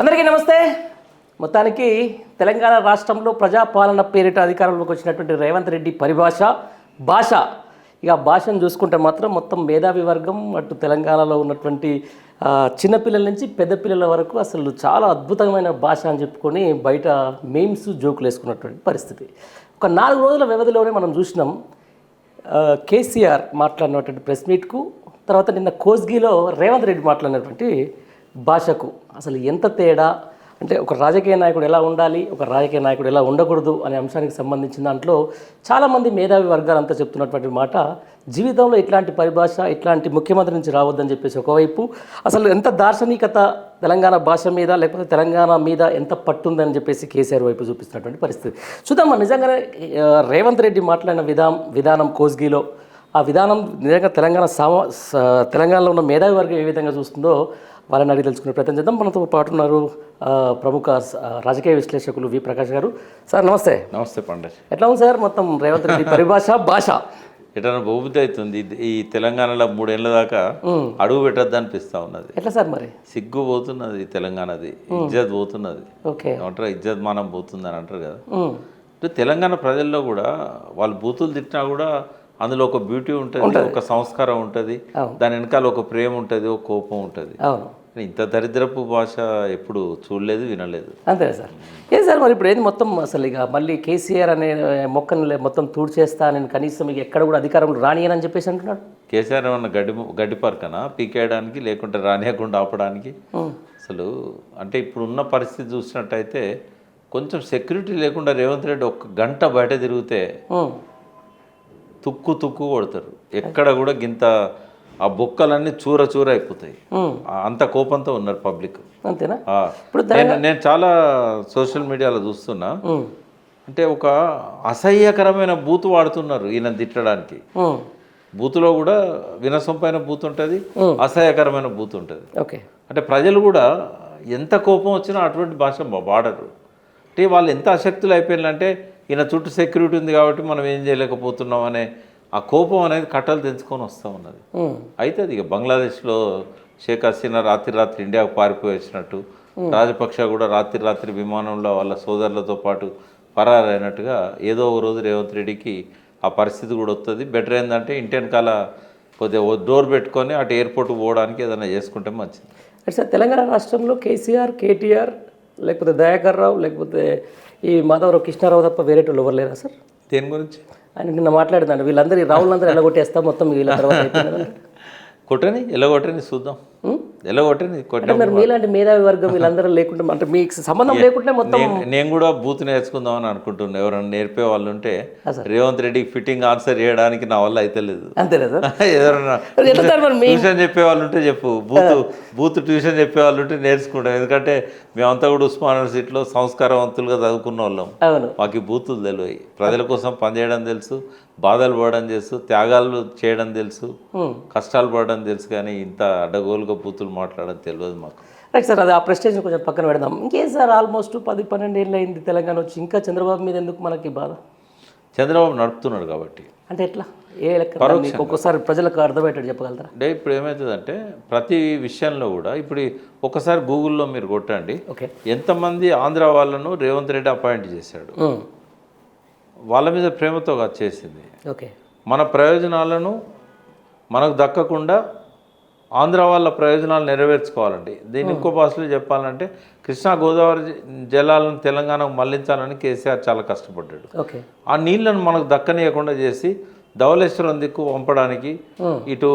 అందరికీ నమస్తే. మొత్తానికి తెలంగాణ రాష్ట్రంలో ప్రజాపాలన పేరిట అధికారంలోకి వచ్చినటువంటి రేవంత్ రెడ్డి భాష ఇక భాషను చూసుకుంటే మాత్రం మొత్తం మేధావి వర్గం అటు తెలంగాణలో ఉన్నటువంటి చిన్నపిల్లల నుంచి పెద్ద పిల్లల వరకు అసలు చాలా అద్భుతమైన భాష అని చెప్పుకొని బయట మీమ్స్ జోకులు వేసుకున్నటువంటి పరిస్థితి. ఒక 4 రోజుల వ్యవధిలోనే మనం చూసినాం కేసీఆర్ మాట్లాడినటువంటి ప్రెస్ మీట్కు, తర్వాత నిన్న కోస్గిలో రేవంత్ రెడ్డి మాట్లాడినటువంటి భాషకు అసలు ఎంత తేడా, అంటే ఒక రాజకీయ నాయకుడు ఎలా ఉండాలి, ఒక రాజకీయ నాయకుడు ఎలా ఉండకూడదు అనే అంశానికి సంబంధించిన దాంట్లో చాలామంది మేధావి వర్గాలంతా చెప్తున్నటువంటి మాట, జీవితంలో ఇట్లాంటి పరిభాష ఇట్లాంటి ముఖ్యమంత్రి నుంచి రావద్దని చెప్పేసి ఒకవైపు, అసలు ఎంత దార్శనికత తెలంగాణ భాష మీద లేకపోతే తెలంగాణ మీద ఎంత పట్టుందని చెప్పేసి కేసీఆర్ వైపు చూపిస్తున్నటువంటి పరిస్థితి చూద్దాం. నిజంగానే రేవంత్ రెడ్డి మాట్లాడిన విధానం కోస్గిలో, ఆ విధానం నిజంగా తెలంగాణలో ఉన్న మేధావి వర్గం ఏ విధంగా చూస్తుందో వాళ్ళని అడిగి తెలుసుకునే ప్రయత్నం చేద్దాం. మనతో పాటు ఉన్నారు ప్రముఖ రాజకీయ విశ్లేషకులు వి ప్రకాష్ గారు. సార్ నమస్తే. నమస్తే పండర్. ఎట్లా ఉంది సార్ మొత్తం రేవంత్ రెడ్డి భాష ఎట్లా బహుమతి అవుతుంది ఈ తెలంగాణలో 3 ఏళ్ళ దాకా అడుగు పెట్టద్దు అనిపిస్తా ఉన్నది. ఎట్లా సార్ మరి? సిగ్గు పోతున్నది తెలంగాణది, ఇజ్జత్ పోతున్నది. ఓకే అంటారు ఇజ్జత్ మానం పోతుంది అని అంటారు కదా. తెలంగాణ ప్రజల్లో కూడా వాళ్ళు బూతులు తిట్టినా కూడా అందులో ఒక బ్యూటీ ఉంటుంది, ఒక సంస్కారం ఉంటుంది, దాని వెనకాల ఒక ప్రేమ ఉంటుంది, ఒక కోపం ఉంటుంది. ఇంత దరిద్రపు భాష ఎప్పుడు చూడలేదు, వినలేదు. అంతే సార్. ఏం సార్ మరి ఇప్పుడు ఏంది మొత్తం అసలు ఇక మళ్ళీ కేసీఆర్ అనే మొక్కను మొత్తం తూడ్చేస్తా, నేను కనీసం ఇక ఎక్కడ కూడా అధికారంలో రానియనని చెప్పేసి అంటున్నాడు. కేసీఆర్ ఏమన్నా గడ్డి పరకనా పీకేయడానికి, లేకుంటే రానియకుండా ఆపడానికి? అసలు అంటే ఇప్పుడు ఉన్న పరిస్థితి చూసినట్టయితే కొంచెం సెక్యూరిటీ లేకుండా రేవంత్ రెడ్డి 1 గంట బయట తిరిగితే తుక్కు కొడతారు. ఎక్కడ కూడా గింత ఆ బొక్కలన్నీ చూర అయిపోతాయి. అంత కోపంతో ఉన్నారు పబ్లిక్. అంతేనా? నేను చాలా సోషల్ మీడియాలో చూస్తున్నా, అంటే ఒక అసహ్యకరమైన బూతు వాడుతున్నారు ఈయన తిట్టడానికి. బూతులో కూడా వినసొంపైన బూత్ ఉంటుంది, అసహ్యకరమైన బూత్ ఉంటుంది. ఓకే, అంటే ప్రజలు కూడా ఎంత కోపం వచ్చినా అటువంటి భాష వాడరు. అంటే వాళ్ళు ఎంత అశక్తులు అయిపోయినారంటే ఈయన చుట్టూ సెక్యూరిటీ ఉంది కాబట్టి మనం ఏం చేయలేకపోతున్నాం అనే ఆ కోపం అనేది కట్టలు తెంచుకొని వస్తూ ఉన్నది. అయితే అది ఇక బంగ్లాదేశ్లో షేక్ హసీనా రాత్రి ఇండియాకు పారిపోయి వచ్చినట్టు, రాజపక్ష కూడా రాత్రి విమానంలో వాళ్ళ సోదరులతో పాటు పరారైనట్టుగా ఏదో ఒక రోజు రేవంత్ రెడ్డికి ఆ పరిస్థితి కూడా వస్తుంది. బెటర్ ఏంటంటే ఇంటి వెనకాల కొద్దిగా డోర్ పెట్టుకొని అటు ఎయిర్పోర్ట్కి పోవడానికి ఏదైనా చేసుకుంటే మంచిది. అంటే సార్ తెలంగాణ రాష్ట్రంలో కేసీఆర్, కేటీఆర్, లేకపోతే దయాకర్ రావు, లేకపోతే ఈ మాధవరావు, కృష్ణారావు తప్ప వేరే వాళ్ళు ఎవరు లేరా సార్? దేని గురించి ఆయన నిన్న మాట్లాడిందండి, వీళ్ళందరూ రావులందరూ ఎలా కొట్టేస్తాం మొత్తం వీళ్ళ తర్వాత కొట్టని ఎలా కొట్టని చూద్దాం, ఎలా కొట్టని కొట్టే. మరి మీలాంటి మేధావి వర్గం వీళ్ళందరూ లేకుండా, అంటే మీకు సంబంధం లేకుంటే మొత్తం నేను కూడా బూత్ నేర్చుకుందాం అని అనుకుంటున్నా. ఎవరైనా నేర్పే వాళ్ళు ఉంటే రేవంత్ రెడ్డికి ఫిట్టింగ్ ఆన్సర్ చేయడానికి నా వల్ల అయితే లేదు. అంతేనా? ఎవరైనా ట్యూషన్ చెప్పే వాళ్ళు ఉంటే చెప్పు, బూత్ ట్యూషన్ చెప్పే వాళ్ళు ఉంటే నేర్చుకుంటాం. ఎందుకంటే మేమంతా కూడా ఉస్మాన్ యూనివర్సిటీలో సంస్కారవంతులుగా చదువుకున్న వాళ్ళం. మాకు ఈ బూతులు తెలియదు. ప్రజల కోసం పనిచేయడం తెలుసు, బాధలు పడడం తెలుసు, త్యాగాలు చేయడం తెలుసు, కష్టాలు పడడం తెలుసు, కానీ ఇంత అడ్డగోలుగా బూతులు మాట్లాడడం తెలియదు మాకు. రైట్ సార్, అది ఆ ప్రెస్టేజ్ కొంచెం పక్కన పెడదాం. ఇంకేం సార్, ఆల్మోస్ట్ 10-12 ఏళ్ళు అయింది తెలంగాణ వచ్చి, ఇంకా చంద్రబాబు మీద ఎందుకు మనకి బాధ? చంద్రబాబు నడుపుతున్నాడు కాబట్టి. అంటే ఎట్లా, ఏ లెక్క ఒక్కోసారి ప్రజలకు అర్థమయ్యేటట్టు చెప్పగలుగుతారా? అంటే ఇప్పుడు ఏమవుతుందంటే ప్రతి విషయంలో కూడా ఇప్పుడు ఒకసారి గూగుల్లో మీరు కొట్టండి, ఎంతమంది ఆంధ్ర వాళ్ళను రేవంత్ రెడ్డి అపాయింట్ చేశాడు. వాళ్ళ మీద ప్రేమతో చేసింది. ఓకే, మన ప్రయోజనాలను మనకు దక్కకుండా ఆంధ్ర వాళ్ళ ప్రయోజనాలు నెరవేర్చుకోవాలండి. దీన్ని ఇంకో భాషలో చెప్పాలంటే కృష్ణా గోదావరి జలాలను తెలంగాణకు మళ్లించాలని కేసీఆర్ చాలా కష్టపడ్డాడు. ఆ నీళ్లను మనకు దక్కనీయకుండా చేసి ధవళేశ్వరం దిక్కు పంపడానికి, ఇటు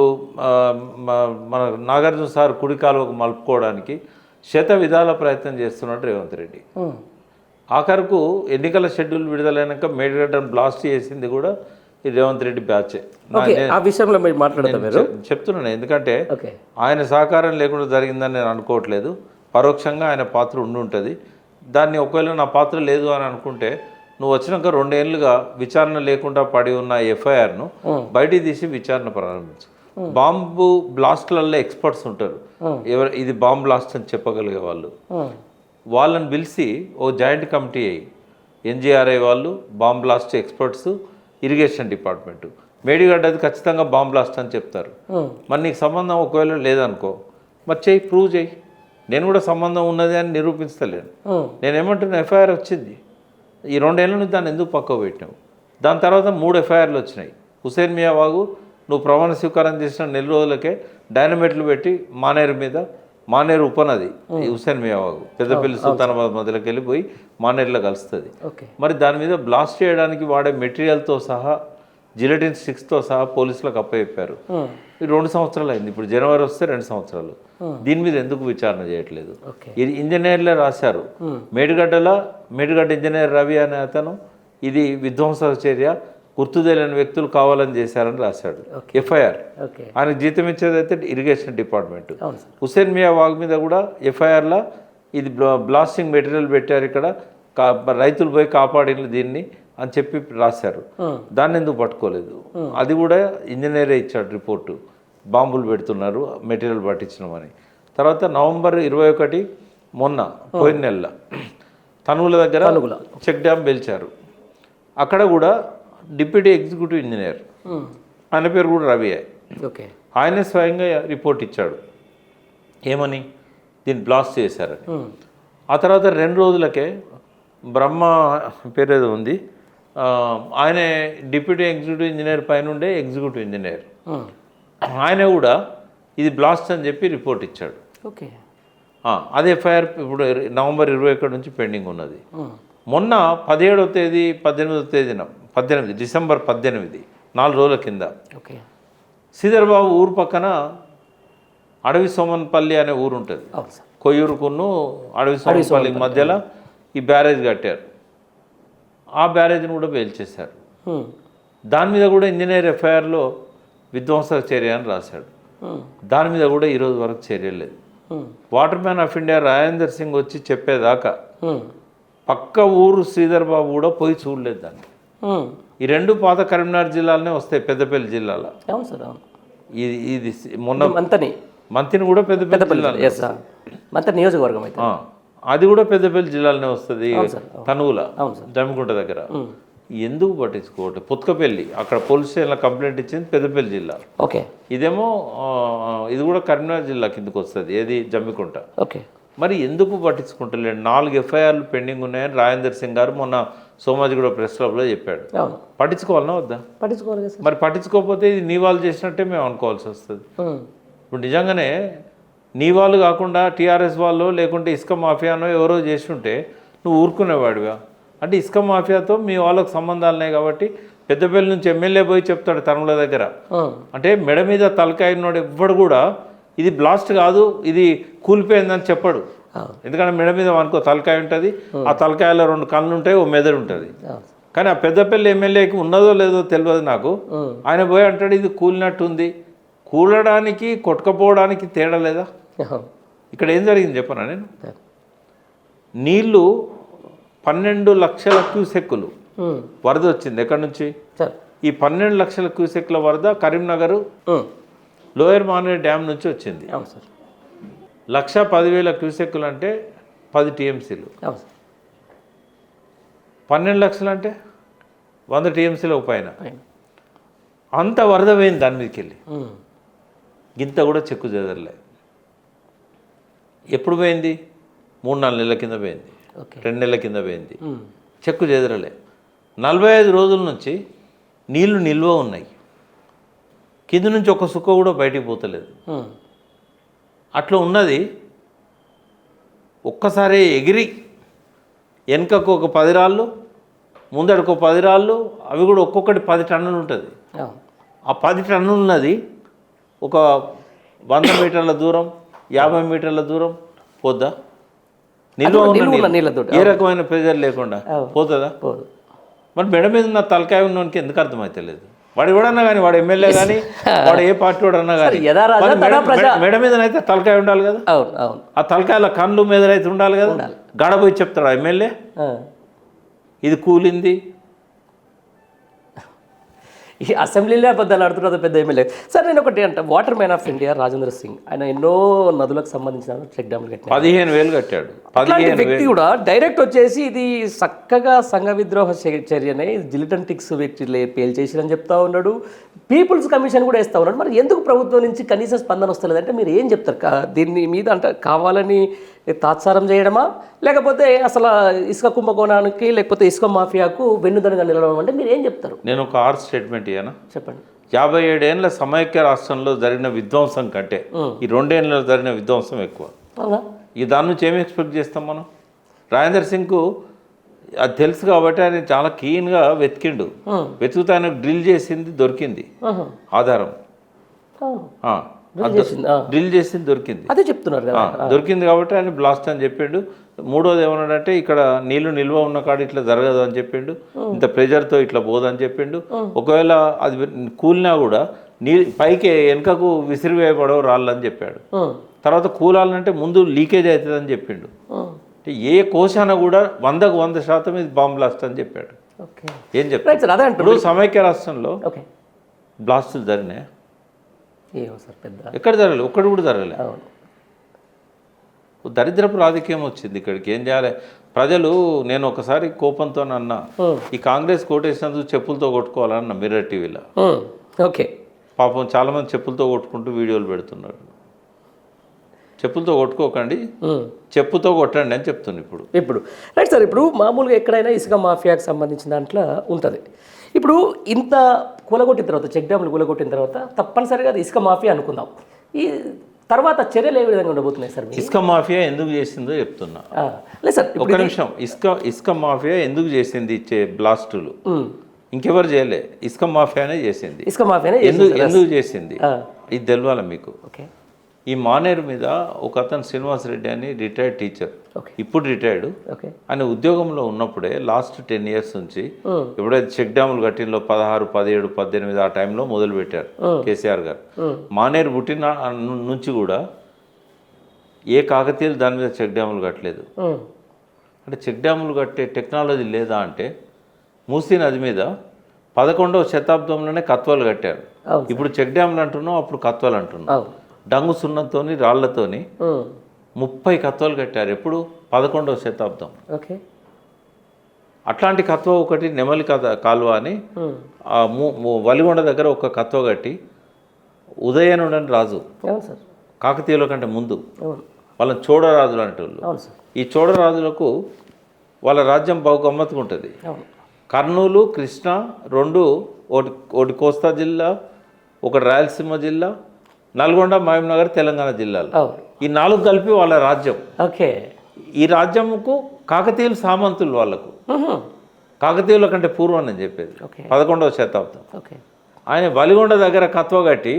మన నాగార్జున సార్ కుడి కాలువకు మలుపుకోవడానికి విధాల ప్రయత్నం చేస్తున్నాడు రేవంత్ రెడ్డి. ఆఖరకు ఎన్నికల షెడ్యూల్ విడుదలైనాక మేడిగడ్డను బ్లాస్ట్ చేసింది కూడా ఈ రేవంత్ రెడ్డి బ్యాచే. చెప్తున్నాను, ఎందుకంటే ఆయన సహకారం లేకుండా జరిగిందని నేను అనుకోవట్లేదు. పరోక్షంగా ఆయన పాత్ర ఉంటుంది. దాన్ని ఒకవేళ నా పాత్ర లేదు అని అనుకుంటే, నువ్వు వచ్చినాక 2 ఏళ్ళుగా విచారణ లేకుండా పడి ఉన్న ఎఫ్ఐఆర్ను బయటికి తీసి విచారణ ప్రారంభించు. బాంబు బ్లాస్ట్లలో ఎక్స్పర్ట్స్ ఉంటారు, ఇది బాంబు బ్లాస్ట్ అని చెప్పగలిగే వాళ్ళు. వాళ్ళని పిలిచి ఓ జాయింట్ కమిటీ అయ్యి, ఎన్జిఆర్ఐ వాళ్ళు, bomb blast experts, irrigation department, మేడిగడ్డది ఖచ్చితంగా బాంబ్ బ్లాస్ట్ అని చెప్తారు. మరి నీకు సంబంధం ఒకవేళ లేదనుకో, మరి ప్రూవ్ చేయి. నేను కూడా సంబంధం ఉన్నది అని నిరూపించలేను. ఉమ్, నేనేమంటున్నా, ఎఫ్ఐఆర్ వచ్చింది, ఈ 2 ఏళ్ళ నుంచి దాన్ని ఎందుకు పక్కకు పెట్టినావు? దాని తర్వాత 3 ఎఫ్ఐఆర్లు వచ్చినాయి. హుసేన్ మియా వాగు నువ్వు ప్రమాణ స్వీకారం చేసిన నెల రోజులకే డైనమైట్లు పెట్టి మానేరు ఉపనది ఈ హుసేన్ మియా వాగు పెద్దపల్లి సుల్తానాబాద్ మధ్యలోకి వెళ్ళిపోయి మానేరులో కలుస్తుంది. ఓకే. మరి దాని మీద బ్లాస్ట్ చేయడానికి వాడే మెటీరియల్తో సహా జిలెటిన్ స్టిక్స్తో సహా పోలీసులకు అప్పచెప్పారు. ఉమ్, ఈ 2 సంవత్సరాలు అయింది, ఇప్పుడు జనవరి వస్తే 2 సంవత్సరాలు. దీని మీద ఎందుకు విచారణ చేయట్లేదు? ఓకే. ఇది ఇంజనీర్లే రాశారు. మేడిగడ్డ ఇంజనీర్ రవి అనే అతను ఇది విధ్వంసక చర్య, గుర్తు తెలియని వ్యక్తులు కావాలని చేశారని రాశాడు ఎఫ్ఐఆర్. ఓకే. ఆయనకు జీతం ఇచ్చేదైతే ఇరిగేషన్ డిపార్ట్మెంట్. అవును సార్. హుసేన్ మియా వాగ్ మీద కూడా ఎఫ్ఐఆర్లో ఇది బ్లాస్టింగ్ మెటీరియల్ పెట్టారు ఇక్కడ, రైతులు పోయి కాపాడిన దీన్ని అని చెప్పి రాశారు. దాన్ని ఎందుకు పట్టుకోలేదు? అది కూడా ఇంజనీరే ఇచ్చాడు రిపోర్టు, బాంబులు పెడుతున్నారు మెటీరియల్ పట్టించినామని. తర్వాత నవంబర్ 21 మొన్న పోయిన నెల తనువుల దగ్గర చెక్ డ్యామ్ పెంచారు. అక్కడ కూడా డిప్యూటీ ఎగ్జిక్యూటివ్ ఇంజనీర్, ఆయన పేరు కూడా రవియే, ఓకే, ఆయనే స్వయంగా రిపోర్ట్ ఇచ్చాడు ఏమని, దీన్ని బ్లాస్ట్ చేశారని. ఆ తర్వాత 2 రోజులకే బ్రహ్మ పేరేదో ఉంది, ఆయనే డిప్యూటీ ఎగ్జిక్యూటివ్ ఇంజనీర్ పైన ఉండే ఎగ్జిక్యూటివ్ ఇంజనీర్, ఆయన కూడా ఇది బ్లాస్ట్ అని చెప్పి రిపోర్ట్ ఇచ్చాడు. ఓకే. అది ఎఫ్ఐఆర్ ఇప్పుడు నవంబర్ 21 నుంచి పెండింగ్ ఉన్నది. మొన్న 17వ తేదీ 18వ తేదీన 18 డిసెంబర్ 18 4 రోజుల కింద ఓకే, శ్రీధర్బాబు ఊరు పక్కన అడవి సోమన్పల్లి అనే ఊరు ఉంటుంది, అవును సార్, కొయ్యూరుకును అడవి సోమన్పల్లి మధ్యలో ఈ బ్యారేజ్ కట్టారు. ఆ బ్యారేజ్ని కూడా పేల్చేశారు. దాని మీద కూడా ఇంజనీర్ ఎఫ్ఐఆర్లో విధ్వంసక చర్య అని రాశాడు. దాని మీద కూడా ఈరోజు వరకు చర్య లేదు. Water man of India Rajender Singh వచ్చి చెప్పేదాకా పక్క ఊరు శ్రీధర్ బాబు కూడా పోయి చూడలేదు దాన్ని. ఈ 2 పాత కరీంనగర్ జిల్లాలనే వస్తాయి, పెద్దపల్లి జిల్లాలో. అవును సార్, అవును. ఇది మొన్న మంతిని కూడా పెద్దపల్లి మంతని నియోజకవర్గం అయితే అది కూడా పెద్దపల్లి జిల్లాలోనే వస్తుంది, తనువుల జమ్మికుంట దగ్గర. ఎందుకు పట్టించుకోవట్లేదు? పుత్కపల్లి అక్కడ పోలీస్ స్టేషన్లో కంప్లైంట్ ఇచ్చింది పెద్దపల్లి జిల్లా. ఓకే. ఇదేమో ఇది కూడా కరీంనగర్ జిల్లా కిందకు వస్తుంది, ఏది జమ్మికుంట. ఓకే. మరి ఎందుకు పట్టించుకుంటలేండి? 4 ఎఫ్ఐఆర్లు పెండింగ్ ఉన్నాయని రాజేందర్ సింగ్ గారు మొన్న సోమాజిగూడ ప్రెస్ క్లబ్లో చెప్పాడు. పట్టించుకోవాలన్నా వద్దా? పట్టించుకోవాలి. మరి పట్టించుకోకపోతే ఇది నీ వాళ్ళు చేసినట్టే మేము అనుకోవాల్సి వస్తుంది. ఇప్పుడు నిజంగానే నీ వాళ్ళు కాకుండా టీఆర్ఎస్ వాళ్ళు లేకుంటే ఇసుక మాఫియానో ఎవరో చేసి ఉంటే నువ్వు ఊరుకునేవాడివా? అంటే ఇసుక మాఫియాతో మీ వాళ్ళకు సంబంధాలున్నాయి కాబట్టి పెద్దపల్లి నుంచి ఎమ్మెల్యే పోయి చెప్తాడు తనుల దగ్గర. అంటే మెడ మీద తలకాయ ఉన్నాడు ఎవ్వడు కూడా ఇది బ్లాస్ట్ కాదు, ఇది కూలిపోయిందని చెప్పడు. ఎందుకంటే మెడ మీద అనుకో తలకాయ ఉంటుంది, ఆ తలకాయలో 2 కళ్ళు ఉంటాయి, ఓ మెదడు ఉంటుంది. కానీ ఆ పెద్దపల్లి ఎమ్మెల్యేకి ఉన్నదో లేదో తెలియదు నాకు. ఆయన పోయి అంటాడు ఇది కూలినట్టుంది. కూలడానికి కొట్టుకపోవడానికి తేడా లేదా? ఇక్కడ ఏం జరిగింది చెప్పనా నేను? నీళ్లు 12 లక్షల క్యూసెక్కులు వరద వచ్చింది. ఎక్కడి నుంచి? ఈ 12 లక్షల క్యూసెక్ల వరద కరీంనగర్ లోయర్ మానేరు డ్యామ్ నుంచి వచ్చింది. 1,10,000 క్యూసెక్కులు అంటే 10 టీఎంసీలు. 12 లక్షలు అంటే 100 టీఎంసీలకు పైన అంత వరద పోయింది దాని మీదకి వెళ్ళి. గింత కూడా చెక్కు చెదరలే. ఎప్పుడు పోయింది? 3-4 నెలల కింద పోయింది, 2 నెలల కింద పోయింది. చెక్కు చెదరలే. 45 రోజుల నుంచి నీళ్లు నిల్వ ఉన్నాయి, కింద నుంచి ఒక సుక్క కూడా బయటికి పోతలేదు. అట్లా ఉన్నది. ఒక్కసారి ఎగిరి వెనుకకు ఒక 10 రాళ్ళు, ముందడుకు 10 రాళ్ళు, అవి కూడా ఒక్కొక్కటి 10 టన్నులు ఉంటుంది. ఆ 10 టన్నులు ఉన్నది ఒక 100 మీటర్ల దూరం, 50 మీటర్ల దూరం పోద్దా? నిల్వ ఏ రకమైన ప్రెజర్ లేకుండా పోతుందా? మరి మెడ మీద ఉన్న తలకాయ ఉన్నవానికి ఎందుకు అర్థమైతలేదు? వాడు ఎవడన్నా కానీ, వాడు ఎమ్మెల్యే కానీ, వాడు ఏ పార్టీ వాడన్నా కానీ మెడ మీదనైతే తలకాయ ఉండాలి కదా. ఆ తలకాయల కళ్ళు మీదనైతే ఉండాలి కదా. గడపోయి చెప్తాడు ఎమ్మెల్యే ఇది కూలింది. ఈ అసెంబ్లీలో అబద్ధాలు ఆడుతున్నారు పెద్ద ఎమ్మెల్యే. సార్ నేను ఒకటి అంటే water man of India Rajendra Singh ఆయన ఎన్నో నదులకు సంబంధించిన చెక్ డ్యామ్లు కట్టినారు. 15,000 కట్టాడు. అట్లాంటి వ్యక్తి కూడా డైరెక్ట్ వచ్చేసి ఇది చక్కగా సంఘ విద్రోహ చర్యనే జిలిటన్ వ్యక్తి పేల్చేసిరని చెప్తా ఉన్నాడు. పీపుల్స్ కమిషన్ కూడా వేస్తూ ఉన్నాడు. మరి ఎందుకు ప్రభుత్వం నుంచి కనీస స్పందన వస్తలేదు అంటే మీరు ఏం చెప్తారు? దీని మీద అంటే కావాలని తాత్సారం చేయడమా, లేకపోతే అసలు ఇసుక కుంభకోణానికి లేకపోతే ఇసుక మాఫియాకు వెన్నుదనగా నిలవడం అంటే మీరు ఏం చెప్తారు? నేను ఒక ఆర్ట్ స్టేట్మెంట్ ఇయ్యనా? చెప్పండి. 57 ఏళ్ళ సమైక్య రాష్ట్రంలో జరిగిన విధ్వంసం కంటే ఈ 2 ఏళ్ళలో జరిగిన విధ్వంసం ఎక్కువ. అవునా? ఈ దాని నుంచి ఏమి ఎక్స్పెక్ట్ చేస్తాం మనం? రాజేందర్ సింగ్కు అది తెలుసు కాబట్టి ఆయన చాలా క్లీన్గా వెతికిండు. వెతుకుతా ఆయన డ్రిల్ చేసింది దొరికింది ఆధారం. డ్రిల్ చేసింది దొరికింది, అదే చెప్తున్నారు కదా. దొరికింది కాబట్టి ఆయన బ్లాస్ట్ అని చెప్పిండు. మూడోది ఏమన్నాడంటే ఇక్కడ నీళ్లు నిల్వ ఉన్న కాడ ఇట్లా జరగదు అని చెప్పిండు, ఇంత ప్రెజర్తో ఇట్లా పోదని చెప్పిండు. ఒకవేళ అది కూలినా కూడా పైకి వెనుకకు విసిరివేయబడవు రాళ్ళని చెప్పాడు. తర్వాత కూలాలంటే ముందు లీకేజ్ అవుతుందని చెప్పిండు. ఏ కోశాన కూడా 100% ఇది బాంబ్ బ్లాస్ట్ అని చెప్పాడు. ఏం చెప్పాడు? ఇప్పుడు సమైక్య రాష్ట్రంలో బ్లాస్టులు జరిగినాయి? ఎక్కడ జరగలేదు, ఒక్కడు కూడా జరగలేదు. దరిద్రపు రాజకీయం వచ్చింది ఇక్కడికి. ఏం చేయాలి ప్రజలు? నేను ఒకసారి కోపంతో అన్నా, ఈ కాంగ్రెస్ కోటేసినందుకు చెప్పులతో కొట్టుకోవాలన్న మిర్రర్ టీవీలో. ఓకే, పాపం చాలామంది చెప్పులతో కొట్టుకుంటూ వీడియోలు పెడుతున్నారు. చెప్పులతో కొట్టుకోకండి, చెప్పుతో కొట్టండి అని చెప్తుంది ఇప్పుడు రైట్ సార్. ఇప్పుడు మామూలుగా ఎక్కడైనా ఇసుక మాఫియాకి సంబంధించిన దాంట్లో ఉంటుంది. ఇప్పుడు ఇంత కూలగొట్టిన తర్వాత, చెక్ డ్యామ్లు కూలగొట్టిన తర్వాత తప్పనిసరిగా అది ఇసుక మాఫియా అనుకుందాం. ఈ తర్వాత చర్యలు ఏ విధంగా ఉండబోతున్నాయి సార్? ఇసుక మాఫియా ఎందుకు చేసిందో చెప్తున్నా. లేదు సార్, ఒక నిమిషం. ఇసుక మాఫియా ఎందుకు చేసింది? ఇచ్చే బ్లాస్టులు ఇంకెవరు చేయలే, ఇసుక మాఫియానే చేసింది. ఇసుక మాఫియానే ఎందుకు చేసింది ఇది తెలవాలి మీకు. ఈ మానేరు మీద ఒక అతను శ్రీనివాస్ రెడ్డి అని రిటైర్డ్ టీచర్, ఇప్పుడు రిటైర్డ్. ఆయన ఉద్యోగంలో ఉన్నప్పుడే లాస్ట్ 10 years నుంచి ఎప్పుడైతే చెక్ డ్యాములు కట్టినలో 16, 17, 18 ఆ టైంలో మొదలు పెట్టారు కేసీఆర్ గారు. మానేరు పుట్టిన నుంచి కూడా ఏ కాకతీయులు దాని మీద చెక్ డ్యాములు కట్టలేదు. అంటే చెక్ డ్యాములు కట్టే టెక్నాలజీ లేదా అంటే, మూసీ నది మీద 11వ శతాబ్దంలోనే కత్వాలు కట్టారు. ఇప్పుడు చెక్ డ్యాములు అంటున్నాం, అప్పుడు కత్వాలు అంటున్నాం. డంగు సున్నంతోని రాళ్లతోని 30 కత్వాలు కట్టారు. ఎప్పుడు? 11వ శతాబ్దం. అట్లాంటి కత్వ ఒకటి నెమలి కాలువ అని వలిగొండ దగ్గర ఒక కత్వ కట్టి ఉదయనుడని రాజు, కాకతీయుల కంటే ముందు, వాళ్ళని చోడరాజులు అంటోళ్ళు. ఈ చోడరాజులకు వాళ్ళ రాజ్యం బాగా గమ్మత్తుగా ఉంటుంది. కర్నూలు, కృష్ణా 2, ఒకటి కోస్తా జిల్లా, ఒకటి రాయలసీమ జిల్లా, నల్గొండ, మహబూబ్నగర్ తెలంగాణ జిల్లాలు. ఈ 4 కలిపి వాళ్ళ రాజ్యం. ఈ రాజ్యంకు కాకతీయులు సామంతులు. వాళ్ళకు కాకతీయుల కంటే పూర్వం అని చెప్పేది 11వ శతాబ్దం. ఆయన వలిగొండ దగ్గర కత్వ కట్టి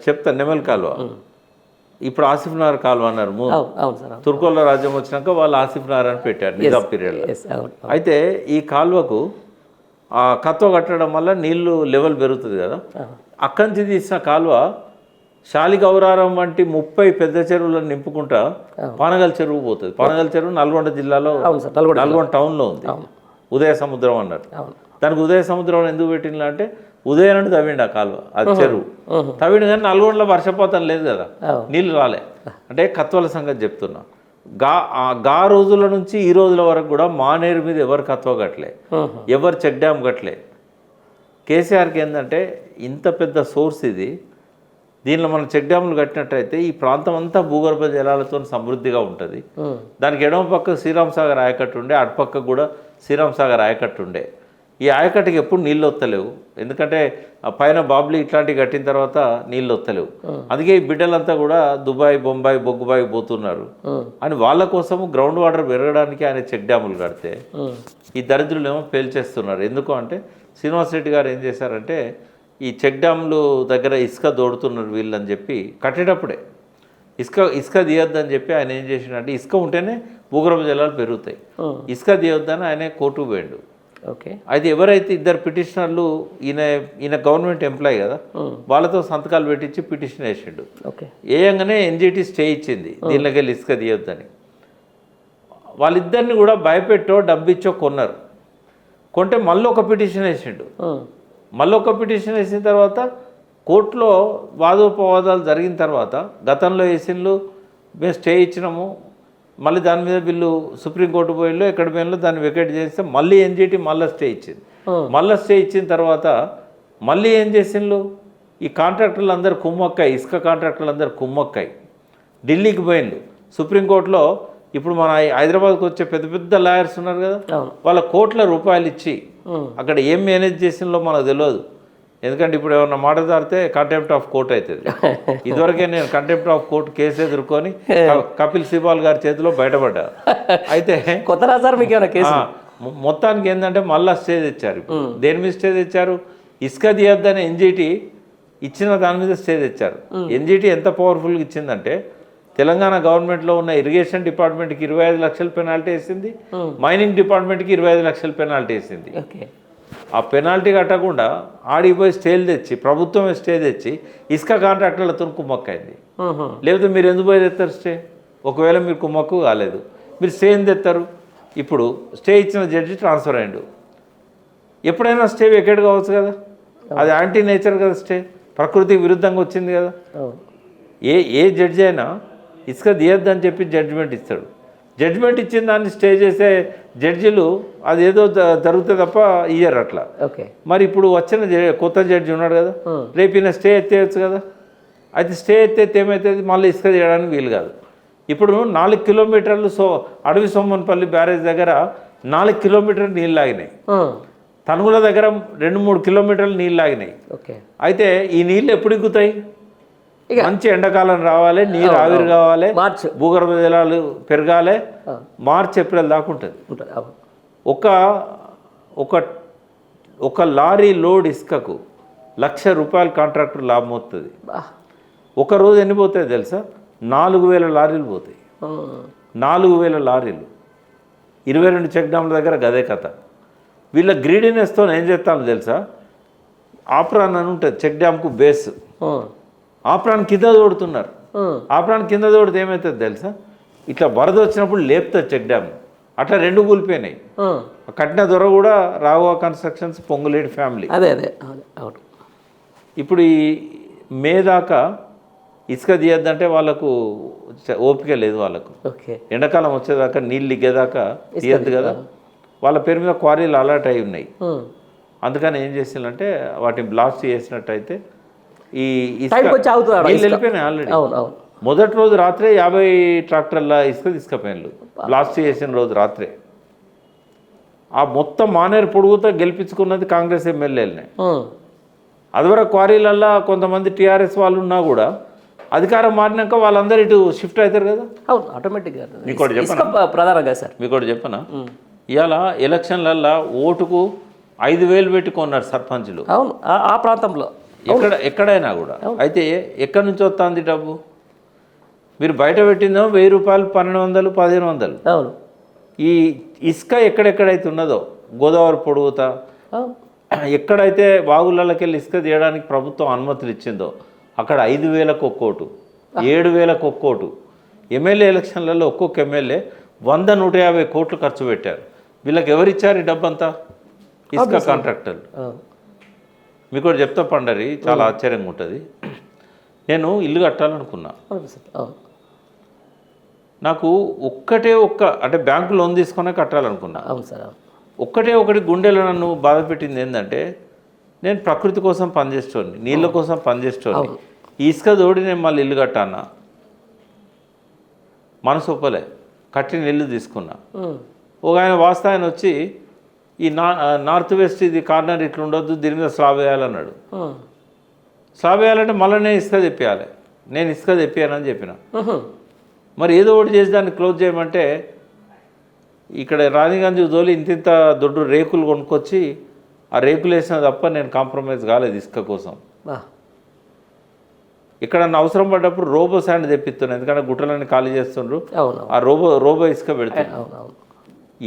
చెప్తా నెమలి కాలువ, ఇప్పుడు ఆసిఫ్ నగర్ కాలువ అన్నారు. తుర్కోళ్ళ రాజ్యం వచ్చినాక వాళ్ళు ఆసిఫ్ నగర్ అని పెట్టారు నిజాం పీరియడ్లో. అయితే ఈ కాలువకు ఆ కత్వ కట్టడం వల్ల నీళ్లు లెవెల్ పెరుగుతుంది కదా. అక్కడి నుంచి తీసిన కాలువ శాలిగౌరారం వంటి 30 పెద్ద చెరువులను నింపుకుంటా పానగల్ చెరువు పోతుంది. పానగల్ చెరువు నల్గొండ జిల్లాలో, నల్గొండ టౌన్లో ఉంది. ఉదయ సముద్రం అన్నారు. దానికి ఉదయ సముద్రం ఎందుకు పెట్టిన అంటే ఉదయం నుండి తవ్విండి ఆ కాలువ, అది చెరువు తవ్విండి. కానీ నల్గొండలో వర్షపాతం లేదు కదా, నీళ్ళు రాలే. అంటే కత్వల సంగతి చెప్తున్నా. గా రోజుల నుంచి ఈ రోజుల వరకు కూడా మానేరు మీద ఎవరు కత్వ కట్టలే, ఎవరు చెక్ డ్యామ్ కట్టలే. కేసీఆర్కి ఏంటంటే ఇంత పెద్ద సోర్స్ ఇది, దీనిలో మనం చెక్ డ్యాములు కట్టినట్టయితే ఈ ప్రాంతం అంతా భూగర్భ జలాలతో సమృద్ధిగా ఉంటుంది. దానికి ఎడమ పక్క శ్రీరామ్ సాగర్ ఆయకట్టు ఉండే, అటుపక్క కూడా శ్రీరామ్ సాగర్ ఆయకట్టు ఉండే. ఈ ఆయకట్టుకి ఎప్పుడు నీళ్ళు వస్తలేవు, ఎందుకంటే పైన బాబ్లీ ఇట్లాంటివి కట్టిన తర్వాత నీళ్ళు వస్తలేవు. అందుకే ఈ బిడ్డలంతా కూడా దుబాయ్, బొంబాయి, బొగ్గుబాయి పోతున్నారు. అని వాళ్ళ కోసము గ్రౌండ్ వాటర్ పెరగడానికి ఆయన చెక్ డ్యాములు కడితే ఈ దరిద్రులు ఏమో పేల్చేస్తున్నారు. ఎందుకు అంటే శ్రీనివాస్ రెడ్డి గారు ఏం చేశారంటే ఈ చెక్ డ్యాములు దగ్గర ఇసుక దోడుతున్నారు వీళ్ళని చెప్పి కట్టేటప్పుడే ఇసుక తీయొద్దని చెప్పి ఆయన ఏం చేసినంటే, ఇసుక ఉంటేనే భూగర్భ జలాలు పెరుగుతాయి, ఇసుక తీయొద్దని ఆయన కోర్టుకు పోయిండు. అయితే ఎవరైతే 2 పిటిషనర్లు, ఈయన గవర్నమెంట్ ఎంప్లాయీ కదా, వాళ్ళతో సంతకాలు పెట్టించి పిటిషన్ వేసిండు. ఏయంగానే ఎన్జిటి స్టే ఇచ్చింది దీనిలోకి వెళ్ళి ఇసుక తీయొద్దని. వాళ్ళిద్దరిని కూడా భయపెట్టో డబ్బిచ్చో కొన్నారు. కొంటే మళ్ళీ ఒక పిటిషన్ వేసిండు. ఉమ్. మళ్ళీ ఒక పిటిషన్ వేసిన తర్వాత కోర్టులో వాదోపవాదాలు జరిగిన తర్వాత గతంలో వేసిండ్లు మేము స్టే ఇచ్చినాము, మళ్ళీ దాని మీద వీళ్ళు సుప్రీంకోర్టు పోయిళ్ళు, ఎక్కడ పోయినలో దాన్ని వెకేట్ చేస్తే మళ్ళీ ఎన్జిటి మళ్ళీ స్టే ఇచ్చింది. మళ్ళీ స్టే ఇచ్చిన తర్వాత మళ్ళీ ఏం చేసిండ్లు, ఈ కాంట్రాక్టర్లు అందరు కుమ్మక్కాయి, ఇసుక కాంట్రాక్టర్లు అందరు కుమ్మక్కాయి ఢిల్లీకి పోయిండ్లు. సుప్రీంకోర్టులో ఇప్పుడు మన హైదరాబాద్కి వచ్చే పెద్ద పెద్ద లాయర్స్ ఉన్నారు కదా, వాళ్ళ కోట్ల రూపాయలు ఇచ్చి అక్కడ ఏం మేనేజ్ చేసిందో మనకు తెలియదు. ఎందుకంటే ఇప్పుడు ఏమన్నా మాట దారితే కంటెంప్ట్ ఆఫ్ కోర్ట్ అవుతుంది. ఇదివరకే నేను కంటెంప్ట్ ఆఫ్ కోర్ట్ కేసు ఎదుర్కొని కపిల్ సిబాల్ గారి చేతిలో బయటపడ్డా. అయితే కొత్తరా సార్ మీకు ఏమైనా కేసు? మొత్తానికి ఏంటంటే మళ్ళీ స్టే తెచ్చారు. దేని మీద స్టే తెచ్చారు? ఇసుక తీయద్దని ఎన్జిటి ఇచ్చిన దాని మీద స్టే తెచ్చారు. ఎన్జిటి ఎంత పవర్ఫుల్గా ఇచ్చిందంటే తెలంగాణ గవర్నమెంట్లో ఉన్న ఇరిగేషన్ డిపార్ట్మెంట్కి 25 లక్షల పెనాల్టీ వేసింది, మైనింగ్ డిపార్ట్మెంట్కి 25 లక్షల పెనాల్టీ వేసింది. ఆ పెనాల్టీ కట్టకుండా ఆడిపోయి స్టేలు తెచ్చి ప్రభుత్వమే స్టే తెచ్చి ఇసుక కాంట్రాక్టర్లతో కుమ్మక్కైంది. లేకపోతే మీరు ఎందుకు పోయి తెస్తారు స్టే? ఒకవేళ మీరు కుమ్మక్కు కాలేదు, మీరు స్టే ఏం తెస్తారు? ఇప్పుడు స్టే ఇచ్చిన జడ్జి ట్రాన్స్ఫర్ అయ్యిండు, ఎప్పుడైనా స్టే వెకేట్ కావచ్చు కదా, అది యాంటీ నేచర్ కదా, స్టే ప్రకృతికి విరుద్ధంగా వచ్చింది కదా. ఏ జడ్జి అయినా ఇసుక తీయద్దని చెప్పి జడ్జిమెంట్ ఇస్తాడు. జడ్జిమెంట్ ఇచ్చిన దాన్ని స్టే చేసే జడ్జిలు అదేదో జరుగుతుంది తప్ప ఇయ్యరు అట్లా. మరి ఇప్పుడు వచ్చిన కొత్త జడ్జి ఉన్నాడు కదా, రేపు ఈయన స్టే ఎత్తేయచ్చు కదా. అయితే స్టే ఎత్తేస్తే ఏమవుతుంది, మళ్ళీ ఇసుక తీయడానికి వీలు కాదు. ఇప్పుడు 4 కిలోమీటర్లు అడవి సోమన్పల్లి బ్యారేజ్ దగ్గర 4 కిలోమీటర్లు నీళ్ళు లాగినాయి. తనుగుల దగ్గర 2-3 కిలోమీటర్లు నీళ్ళు లాగినాయి. అయితే ఈ నీళ్ళు ఎప్పుడు ఎక్కుతాయి? మంచి ఎండాకాలం రావాలి, నీరు ఆవిరి కావాలి, భూగర్భ జలాలు పెరగాలి, మార్చ్ ఏప్రిల్ దాకా ఉంటుంది. ఒక లారీ లోడ్ ఇసుకకు ₹1,00,000 కాంట్రాక్టర్ లాభం వస్తుంది. ఒకరోజు ఎన్ని పోతాయి తెలుసా? 4,000 లారీలు పోతాయి. 4,000 లారీలు 22 చెక్ డ్యామ్ల దగ్గర గదే కథ. వీళ్ళ గ్రీడీనెస్తో ఏం చేస్తాను తెలుసా? ఆప్రాన్ అని ఉంటుంది చెక్ డ్యామ్కు బేస్, ఆప్రాన్ కింద తోడుతున్నారు. ఆప్రాన్ కింద తోడితే ఏమవుతుంది తెలుసా? ఇట్లా వరద వచ్చినప్పుడు లేపుతుంది చెక్ డ్యామ్. అట్లా 2 కూలిపోయినాయి. కట్టిన దొర కూడా రాఘవ కన్స్ట్రక్షన్స్, పొంగులేటి ఫ్యామిలీ. అదే ఇప్పుడు ఈ మే దాకా ఇసుక తీయద్దంటే వాళ్ళకు ఓపిక లేదు. వాళ్ళకు ఎండాకాలం వచ్చేదాకా నీళ్ళు లిగ్గేదాకా తీయద్దు కదా. వాళ్ళ పేరు మీద క్వారీలు అలాట్ అయి ఉన్నాయి. అందుకని ఏం చేసిందంటే వాటిని బ్లాస్ట్ చేసినట్టయితే ఈ వెళ్ళిపోయినాయి ఆల్రెడీ. మొదటి రోజు రాత్రే 50 ట్రాక్టర్ల ఇసుక తీసుకుపోయినారు బ్లాస్ట్ చేసిన రోజు రాత్రే. ఆ మొత్తం మానేరు పొడుగుతో గెలిపించుకున్నది కాంగ్రెస్ ఎమ్మెల్యేలనే. అదివరకు క్వారీలల్లో కొంతమంది టీఆర్ఎస్ వాళ్ళు ఉన్నా కూడా అధికారం మారినాక వాళ్ళందరూ ఇటు షిఫ్ట్ అవుతారు కదా. అవును, ఆటోమేటిక్గా. మీకోటి చెప్పనా ప్రధానంగా సార్, మీకోటి చెప్పనా, ఇవాళ ఎలక్షన్లల్లో ఓటుకు 5,000 పెట్టి కొన్నారు సర్పంచులు. అవును, ఆ ప్రాంతంలో ఎక్కడైనా కూడా. అయితే ఎక్కడి నుంచి వస్తుంది డబ్బు? మీరు బయట పెట్టిందో ₹1,000, 1,200, 1,500. అవును. ఈ ఇసుక ఎక్కడెక్కడైతే ఉన్నదో గోదావరి పొడుగుతా ఎక్కడైతే వాగులకి వెళ్ళి ఇసుక తీయడానికి ప్రభుత్వం అనుమతులు ఇచ్చిందో అక్కడ 5,000కు ఒక్కోటు, 7,000కు ఒక్కోటు. ఎమ్మెల్యే ఎలక్షన్లలో ఒక్కొక్క ఎమ్మెల్యే 100-150 కోట్లు ఖర్చు పెట్టారు. వీళ్ళకి ఎవరిచ్చారు ఈ డబ్బంతా? ఇసుక కాంట్రాక్టర్లు. మీకు కూడా చెప్తా పండరి, చాలా ఆశ్చర్యంగా ఉంటుంది. నేను ఇల్లు కట్టాలనుకున్నా. నాకు అంటే బ్యాంకు లోన్ తీసుకునే కట్టాలనుకున్నా. ఒకటి గుండెలో నన్ను బాధ పెట్టింది ఏంటంటే, నేను ప్రకృతి కోసం పనిచేసేవాడిని, నీళ్ళ కోసం పనిచేసేవాడిని. ఈ ఇసుక తోడి నేను మళ్ళీ ఇల్లు కట్టానా? మనసు ఒప్పలే. కట్టిన ఇల్లు తీసుకున్నా. ఒక ఆయన ఆయన వచ్చి ఈ నార్త్ వెస్ట్ ఇది కార్నర్ ఇట్లా ఉండొద్దు, దీని మీద స్లాబ్ వేయాలన్నాడు. స్లాబ్ వేయాలంటే మళ్ళీ నేను ఇసుక తెప్పియాలి. నేను ఇసుక తెప్పానని చెప్పిన. మరి ఏదో ఒకటి చేసి దాన్ని క్లోజ్ చేయమంటే ఇక్కడ రాణిగంజ్ తోలి ఇంత దొడ్డు రేకులు కొనుక్కొచ్చి ఆ రేకులు వేసిన తప్ప నేను కాంప్రమైజ్ కాలేదు ఇసుక కోసం. ఇక్కడ అవసరం పడ్డప్పుడు రోబో శాండ్ తెప్పిస్తున్నాను, ఎందుకంటే గుట్టలన్నీ ఖాళీ చేస్తుండ్రు. ఆ రోబో ఇసుక పెడుతున్నాను.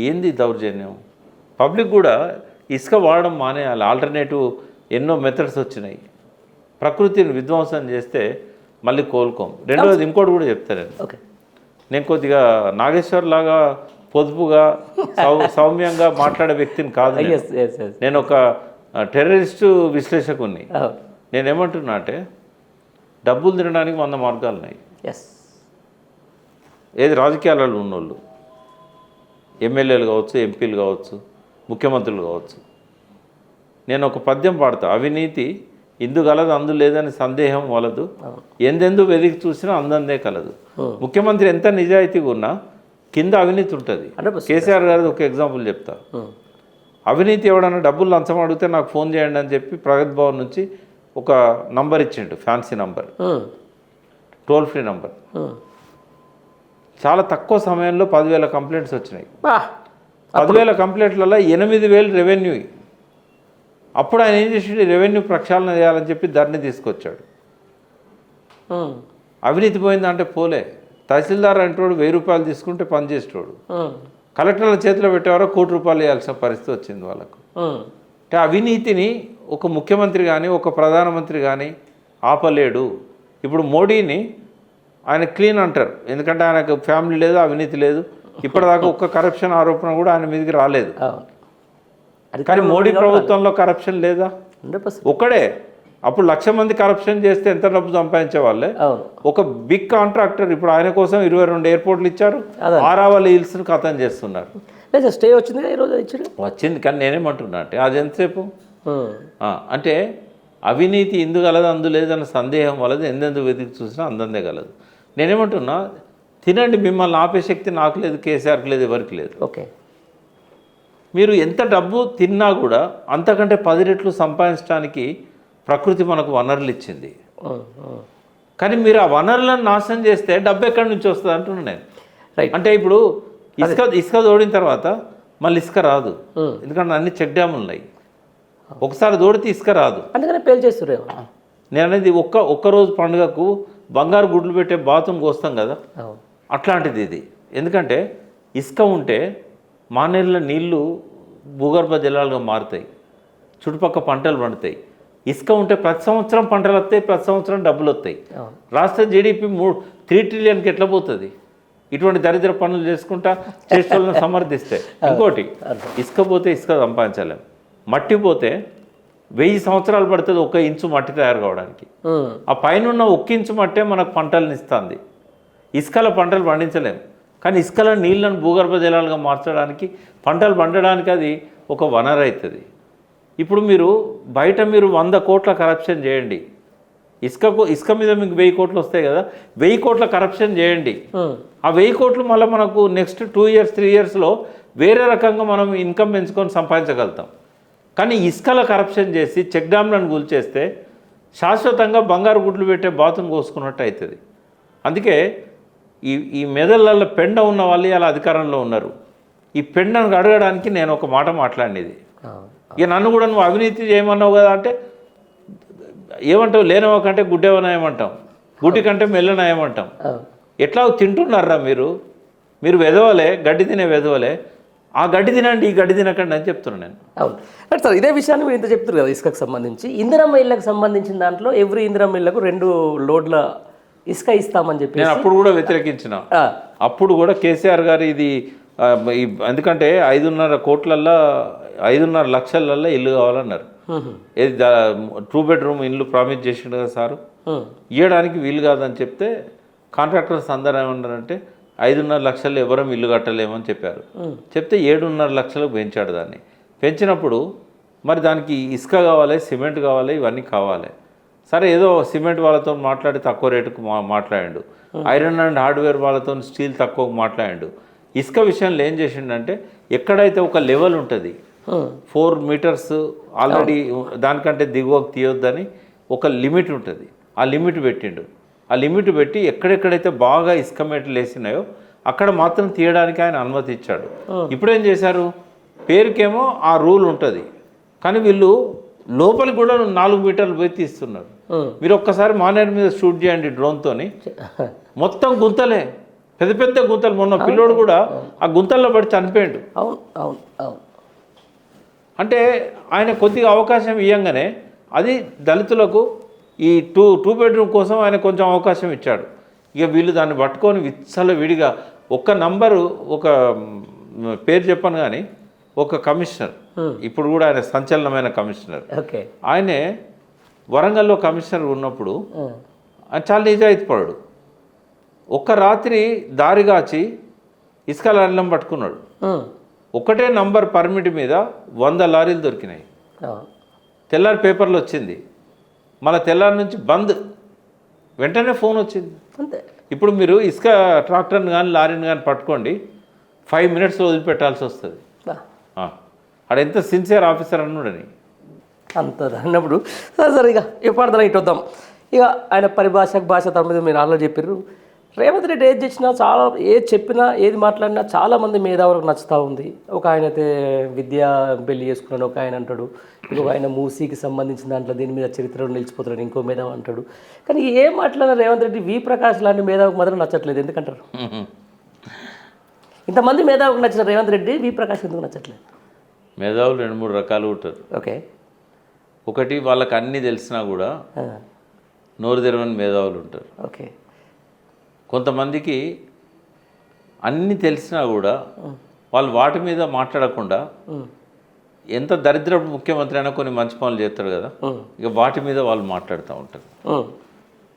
ఏంది దౌర్జన్యం? పబ్లిక్ కూడా ఇసుక వాడడం మానేయాలి. ఆల్టర్నేటివ్ ఎన్నో మెథడ్స్ వచ్చినాయి. ప్రకృతిని విధ్వంసం చేస్తే మళ్ళీ కోలుకోం. రెండవది ఇంకోటి కూడా చెప్తాను. నేను కొద్దిగా నాగేశ్వర్ లాగా పొదుపుగా సౌమ్యంగా మాట్లాడే వ్యక్తిని కాదు నేను. ఎస్ ఎస్ ఎస్ నేను ఒక టెర్రరిస్టు విశ్లేషకుని. నేనేమంటున్నా అంటే డబ్బులు తినడానికి 100 మార్గాలు ఉన్నాయి. ఎస్ ఏది రాజకీయాలలో ఉన్నోళ్ళు, ఎమ్మెల్యేలు కావచ్చు, ఎంపీలు కావచ్చు, ముఖ్యమంత్రులు కావచ్చు. నేను ఒక పద్యం పాడతా, అవినీతి ఇందు గలదు అందు లేదని సందేహం వలదు, ఎందెందు వెదికి చూసినా అందందే కలదు. ముఖ్యమంత్రి ఎంత నిజాయితీగా ఉన్నా కింద అవినీతి ఉంటుంది. కేసీఆర్ గారిది ఒక ఎగ్జాంపుల్ చెప్తా. అవినీతి ఎవడన్నా డబ్బులు లంచం అడిగితే నాకు ఫోన్ చేయండి అని చెప్పి ప్రగతి భవన్ నుంచి ఒక నంబర్ ఇచ్చిండు, fancy number, toll free number. చాలా తక్కువ సమయంలో 10,000 కంప్లైంట్స్ వచ్చినాయి. 10,000 కంప్లైంట్లలో 8,000 రెవెన్యూ. అప్పుడు ఆయన ఏం చేసిండు, రెవెన్యూ ప్రక్షాళన చేయాలని చెప్పి ధరణి తీసుకొచ్చాడు. అవినీతి పోయిందంటే పోలే. తహసీల్దార్ అంటోడు 1,000 రూపాయలు తీసుకుంటే పనిచేసేటోడు. కలెక్టర్ల చేతిలో పెట్టేవారో ₹1,00,00,000 వేయాల్సిన పరిస్థితి వచ్చింది వాళ్ళకు. అంటే అవినీతిని ఒక ముఖ్యమంత్రి కానీ ఒక ప్రధానమంత్రి కానీ ఆపలేడు. ఇప్పుడు మోడీని ఆయన క్లీన్ అంటారు, ఎందుకంటే ఆయనకు ఫ్యామిలీ లేదు, అవినీతి లేదు. ఇప్పటిదాకా ఒక్క కరప్షన్ ఆరోపణ కూడా ఆయన మీదకి రాలేదు. కానీ మోడీ ప్రభుత్వంలో కరప్షన్ లేదా? ఒక్కడే. అప్పుడు 1,00,000 మంది కరప్షన్ చేస్తే ఎంత డబ్బు సంపాదించే వాళ్ళే. ఒక బిగ్ కాంట్రాక్టర్ ఇప్పుడు ఆయన కోసం 22 ఎయిర్పోర్ట్లు ఇచ్చారు, ఆరావళి హిల్స్ని ఖతం చేస్తున్నారు. స్టే వచ్చింది ఈరోజు వచ్చింది. కానీ నేనేమంటున్నా అంటే అది ఎంతసేపు అంటే అవినీతి ఇందు గలదు అందు లేదన్న సందేహం వలదు, ఎందెందు వెతికి చూసినా అందందే గలదు. నేనేమంటున్నా, తినండి, మిమ్మల్ని ఆపే శక్తి నాకు లేదు, కేసీఆర్కి లేదు, ఎవరికి లేదు. ఓకే, మీరు ఎంత డబ్బు తిన్నా కూడా అంతకంటే 10 రెట్లు సంపాదించడానికి ప్రకృతి మనకు వనరులు ఇచ్చింది. కానీ మీరు ఆ వనరులను నాశనం చేస్తే డబ్బు ఎక్కడి నుంచి వస్తుంది అంటున్నాను నేను. అంటే ఇప్పుడు ఇసుక తోడిన తర్వాత మళ్ళీ ఇసుక రాదు, ఎందుకంటే అన్ని చెక్ డ్యాములు ఉన్నాయి. ఒకసారి తోడితే ఇసుక రాదు, అందుకనే పేలు చేస్తున్నారు. నేను అనేది ఒక్కరోజు పండుగకు బంగారు గుడ్లు పెట్టే బాతును కోస్తాం కదా, అట్లాంటిది ఇది. ఎందుకంటే ఇసుక ఉంటే మానేళ్ళ నీళ్లు భూగర్భ జలాలుగా మారుతాయి, చుట్టుపక్కల పంటలు పండుతాయి. ఇసుక ఉంటే ప్రతి సంవత్సరం పంటలు వస్తాయి, ప్రతి సంవత్సరం డబ్బులు వస్తాయి. రాష్ట్ర జీడిపి 3 ట్రిలియన్కి ఎట్లా పోతుంది? ఇటువంటి దరిద్ర పనులు చేసుకుంటా చేష్టలను సమర్థిస్తే. ఇంకోటి, ఇసుక పోతే ఇసుక సంపాదించలేము. మట్టి పోతే 1000 సంవత్సరాలు పడుతుంది 1 ఇంచు మట్టి తయారు కావడానికి. ఆ పైన 1 ఇంచు మట్టే మనకు పంటలను ఇస్తుంది. ఇసుకల పంటలు పండించలేము, కానీ ఇసుకల నీళ్ళను భూగర్భ జలాలుగా మార్చడానికి, పంటలు పండడానికి అది ఒక వనరు అవుతుంది. ఇప్పుడు బయట 100 కోట్ల కరప్షన్ చేయండి, ఇసుక మీద మీకు 1000 కోట్లు వస్తాయి కదా, 1000 కోట్ల కరప్షన్ చేయండి. ఆ 1000 కోట్లు మళ్ళీ మనకు నెక్స్ట్ 2 ఇయర్స్ 3 ఇయర్స్లో వేరే రకంగా మనం ఇన్కమ్ పెంచుకొని సంపాదించగలుగుతాం. కానీ ఇసుకల కరప్షన్ చేసి చెక్ డ్యామ్లను కూల్చేస్తే శాశ్వతంగా బంగారు గుడ్లు పెట్టే బాతును కోసుకున్నట్టు అవుతుంది. అందుకే ఈ మెదళ్ళల్లో పెండ ఉన్న వాళ్ళు ఇలా అధికారంలో ఉన్నారు. ఈ పెండను అడగడానికి నేను ఒక మాట మాట్లాడినది. ఇక నన్ను కూడా నువ్వు అవినీతి చేయమన్నావు కదా అంటే ఏమంటావు? లేనవ కంటే గుడ్డేవనాయమంటాం, గుడ్డి కంటే మెల్లనాయమంటాం. ఎట్లా తింటున్నారా మీరు వెదవలే, గడ్డి తినే వెదవలే. ఆ గడ్డి తినండి, ఈ గడ్డి తినకండి అని చెప్తున్నాను నేను. అవును రైట్ సార్, ఇదే విషయాన్ని మీరు ఇంత చెప్తారు కదా ఇసుకకు సంబంధించి. ఇందిరమ్మ ఇళ్ళకి సంబంధించిన దాంట్లో ఎవ్రీ ఇందిరమ్మ ఇళ్ళకు 2 లోడ్ల ఇసుక ఇస్తామని చెప్పి నేను అప్పుడు కూడా వ్యతిరేకించిన. అప్పుడు కూడా కేసీఆర్ గారు ఇది ఎందుకంటే 5.5 లక్షలల్లో ఇల్లు కావాలన్నారు. ఏది 2 బెడ్రూమ్ ఇల్లు ప్రామిస్ చేసిండు కదా సారు, ఇవ్వడానికి వీలు కాదని చెప్తే కాంట్రాక్టర్స్ అందరూ ఏమన్నారంటే 5.5 లక్షలు ఎవరం ఇల్లు కట్టలేమని చెప్పారు. చెప్తే 7.5 లక్షలకు పెంచాడు. దాన్ని పెంచినప్పుడు మరి దానికి ఇసుక కావాలి, సిమెంట్ కావాలి, ఇవన్నీ కావాలి. సరే ఏదో సిమెంట్ వాళ్ళతో మాట్లాడి తక్కువ రేటుకు మాట్లాడాడు, ఐరన్ అండ్ హార్డ్వేర్ వాళ్ళతో స్టీల్ తక్కువకు మాట్లాడాడు. ఇసుక విషయంలో ఏం చేసిండంటే ఎక్కడైతే ఒక లెవెల్ ఉంటుంది 4 మీటర్స్ ఆల్రెడీ దానికంటే దిగువకు తీయొద్దని ఒక లిమిట్ ఉంటుంది, ఆ లిమిట్ పెట్టిండు. ఆ లిమిట్ పెట్టి ఎక్కడెక్కడైతే బాగా ఇసుక మేటలు వేసినాయో అక్కడ మాత్రం తీయడానికి ఆయన అనుమతి ఇచ్చాడు. ఇప్పుడేం చేశారు, పేరుకేమో ఆ రూల్ ఉంటుంది, కానీ వీళ్ళు లోపలికి కూడా 4 మీటర్లు పోయి తీస్తున్నారు. మీరు ఒక్కసారి మానేరు మీద షూట్ చేయండి డ్రోన్తోని, మొత్తం గుంతలే, పెద్ద పెద్ద గుంతలు. మొన్న పిల్లోడు కూడా ఆ గుంతల్లో పడి చనిపోయాడు. అవును అవును అవును. అంటే ఆయన కొద్దిగా అవకాశం ఇవ్వగానే అది దళితులకు ఈ 2 బెడ్రూమ్ కోసం ఆయన కొంచెం అవకాశం ఇచ్చాడు. ఇక వీళ్ళు దాన్ని పట్టుకొని విచ్చల విడిగా ఒక్క నంబరు, ఒక పేరు చెప్పను కానీ ఒక కమిషనర్, ఇప్పుడు కూడా ఆయన సంచలనమైన కమిషనర్, ఓకే ఆయనే వరంగల్లో కమిషనర్ ఉన్నప్పుడు ఆయన చాలా నిజాయితీపరుడు. ఒక్క రాత్రి దారిగాచి ఇసుక లారీలను పట్టుకున్నాడు. ఒకటే నంబర్ పర్మిట్ మీద 100 లారీలు దొరికినాయి. తెల్లారి పేపర్లు వచ్చింది, మళ్ళీ తెల్లారి నుంచి బంద్, వెంటనే ఫోన్ వచ్చింది. అంతే. ఇప్పుడు మీరు ఇసుక ట్రాక్టర్ని కానీ లారీని కానీ పట్టుకోండి, 5 మినిట్స్లో వదిలిపెట్టాల్సి వస్తుంది. ఆడ ఎంత సిన్సియర్ ఆఫీసర్ అన్నాడని. అంత అన్నప్పుడు సరే ఇక ఎప్పుడు ఇటు వద్దాం. ఇక ఆయన భాష తన మీద మీరు ఆల్రెడీ చెప్పారు. రేవంత్ రెడ్డి ఏది చేసినా, చాలా ఏది చెప్పినా, ఏది మాట్లాడినా చాలామంది మేధావులకు నచ్చుతూ ఉంది. ఒక ఆయన అయితే విద్యా పెళ్లి చేసుకున్నాడు, ఒక ఆయన అంటాడు, ఇంకొక ఆయన మూసీకి సంబంధించిన దాంట్లో దీని మీద చరిత్రలో నిలిచిపోతున్నాడు, ఇంకో మేధావు అంటాడు. కానీ ఏం మాట్లాడినా రేవంత్ రెడ్డి వి ప్రకాష్ లాంటి మేధావుకు మాత్రం నచ్చట్లేదు. ఎందుకంటారు? ఇంతమంది మేధావులకు నచ్చిన రేవంత్ రెడ్డి వి ప్రకాష్ ఎందుకు నచ్చట్లేదు? మేధావులు 2-3 రకాలు ఉంటారు. ఓకే, ఒకటి వాళ్ళకి అన్నీ తెలిసినా కూడా నోరు తెరవని మేధావులు ఉంటారు. ఓకే, కొంతమందికి అన్నీ తెలిసినా కూడా వాళ్ళు వాటి మీద మాట్లాడకుండా, ఎంత దరిద్రపు ముఖ్యమంత్రి అయినా కొన్ని మంచి పనులు చేస్తాడు కదా, ఇక వాటి మీద వాళ్ళు మాట్లాడుతూ ఉంటారు.